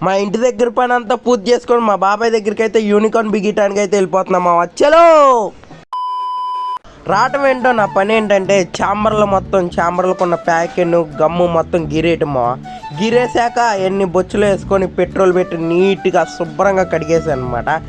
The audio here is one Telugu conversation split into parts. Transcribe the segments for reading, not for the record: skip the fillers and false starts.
మా ఇంటి దగ్గర పని అంతా పూర్తి చేసుకొని మా బాబాయ్ దగ్గరికి అయితే యూనికార్న్ బిగియటానికి అయితే వెళ్ళిపోతున్నాం మా వచ్చలో. రావటం ఏంటో నా పని ఏంటంటే ఛాంబర్లకు ఉన్న ప్యాకెట్ గమ్ము మొత్తం గిరేయటమా. గిరేసాక ఎన్ని బొచ్చులు వేసుకొని పెట్రోల్ పెట్టి నీట్గా శుభ్రంగా కడిగేసాను అనమాట.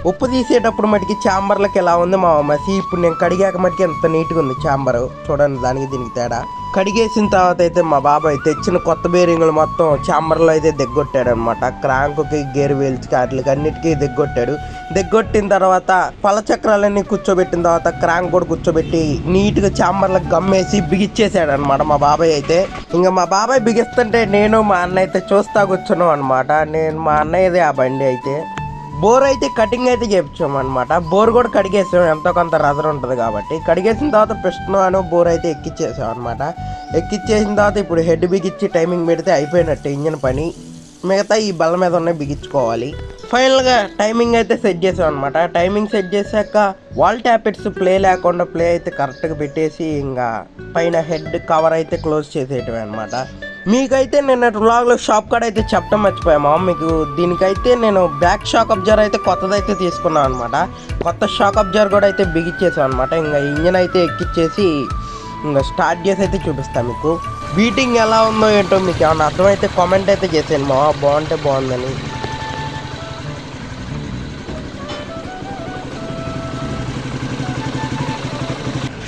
ఉప్పు తీసేటప్పుడు మటుకి ఛాంబర్లకి ఎలా ఉంది మా మసి. ఇప్పుడు నేను కడిగాక మటుకి ఎంత నీట్గా ఉంది ఛాంబరు. చూడండి దానికి దీనికి తేడా. కడిగేసిన తర్వాత అయితే మా బాబాయ్ తెచ్చిన కొత్త బేరింగులు మొత్తం ఛాంబర్లో అయితే దిగ్గొట్టాడు అనమాట. క్రాంకుకి గేర్ వీల్స్కి వాటికి అన్నిటికీ దిగ్గొట్టాడు. దిగ్గొట్టిన తర్వాత పలచక్రాలన్నీ కూర్చోబెట్టిన తర్వాత క్రాంక్ కూడా కూర్చోబెట్టి నీట్గా ఛాంబర్లకు గమ్మేసి బిగిచ్చేసాడు అనమాట మా బాబాయ్ అయితే. ఇంకా మా బాబాయ్ బిగిస్తుంటే నేను మా అన్న అయితే చూస్తా కూర్చున్నాం అనమాట. మా అన్నయ్యదే ఆ బండి అయితే. బోర్ అయితే కటింగ్ అయితే చేయించాం అనమాట. బోర్ కూడా కడిగేసాం, ఎంతో కొంత రదర్ ఉంటుంది కాబట్టి. కడిగేసిన తర్వాత పిస్టన్ బోర్ అయితే ఎక్కిచ్చేసాం అనమాట. ఎక్కిచ్చేసిన తర్వాత ఇప్పుడు హెడ్ బిగిచ్చి టైమింగ్ పెడితే అయిపోయినట్టు ఇంజన్ పని. మిగతా ఈ బల్ల మీద ఉన్నాయి బిగించుకోవాలి. ఫైనల్గా టైమింగ్ అయితే సెట్ చేసాం అనమాట. టైమింగ్ సెట్ చేశాక వాల్ ట్యాపెట్స్ ప్లే లేకుండా ప్లే అయితే కరెక్ట్గా పెట్టేసి ఇంకా పైన హెడ్ కవర్ అయితే క్లోజ్ చేసేయటమే అనమాట. మీకైతే నేను వ్లాగ్లో షాప్ కాడ అయితే చెప్పడం మర్చిపోయామా. మీకు దీనికైతే నేను బ్యాక్ షాక్ అబ్జర్వర్ అయితే కొత్తదైతే తీసుకున్నాను అనమాట. కొత్త షాక్ అబ్జర్వర్ కూడా అయితే బిగిచ్చేసాం అనమాట. ఇంకా ఇంజన్ అయితే ఎక్కిచ్చేసి ఇంకా స్టార్ట్ చేసి అయితే చూపిస్తాను మీకు. బీటింగ్ ఎలా ఉందో ఏంటో మీకు ఏమన్నా అర్థమైతే కామెంట్ అయితే చేసాను మా బాగుంటే బాగుందని.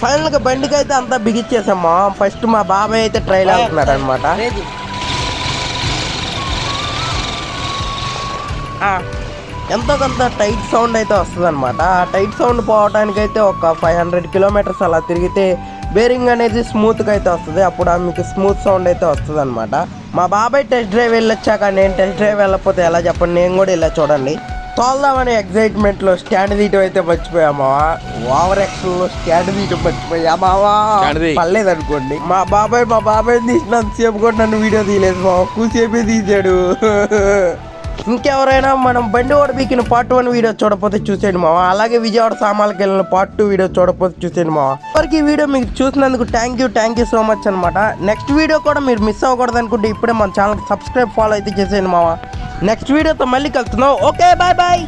ఫైనల్గా బండికి అయితే అంతా బిగిచ్చేసామా. ఫస్ట్ మా బాబాయ్ అయితే ట్రైల్ అవుతున్నాడు అనమాట. ఎంతో కొంత టైట్ సౌండ్ అయితే వస్తుంది అనమాట. ఆ టైట్ సౌండ్ పోవడానికి అయితే ఒక 500 కిలోమీటర్స్ అలా తిరిగితే బేరింగ్ అనేది స్మూత్గా అయితే వస్తుంది. అప్పుడు మీకు స్మూత్ సౌండ్ అయితే వస్తుంది అనమాట. మా బాబాయ్ టెస్ట్ డ్రైవ్ వెళ్ళొచ్చాక నేను టెస్ట్ డ్రైవ్ వెళ్ళకపోతే ఎలా చెప్పండి. నేను కూడా ఇలా చూడండి తోల్దామనే ఎగ్జైట్మెంట్లో స్టాండ్ తీయటం అయితే మర్చిపోయామా. ఓవర్ యాక్షన్లో స్టాండ్ తీయటం మర్చిపోయామావా. పర్లేదు అనుకోండి. మా బాబాయ్ తీసినంతసేపు కూడా నన్ను వీడియో తీయలేదు మా. కూసేపే తీసాడు. ఇంకెవరైనా మనం బండి ఓడ బీకిన పార్ట్ 1 వీడియో చూడకపోతే చూసేయండి మావా. అలాగే విజయవాడ సామాన్లకు వెళ్ళిన పార్ట్ 2 వీడియో చూడకపోతే చూసేయండి మావా. ఇప్పటికి ఈ వీడియో మీకు చూసినందుకు థ్యాంక్ యూ సో మచ్ అనమాట. నెక్స్ట్ వీడియో కూడా మీరు మిస్ అవ్వకూడదు అనుకుంటే ఇప్పుడే మన ఛానల్కి సబ్స్క్రైబ్ ఫాలో అయితే చేసేయండి మావా. నెక్స్ట్ వీడియోతో మళ్ళీ కలుస్తున్నాం. Okay bye.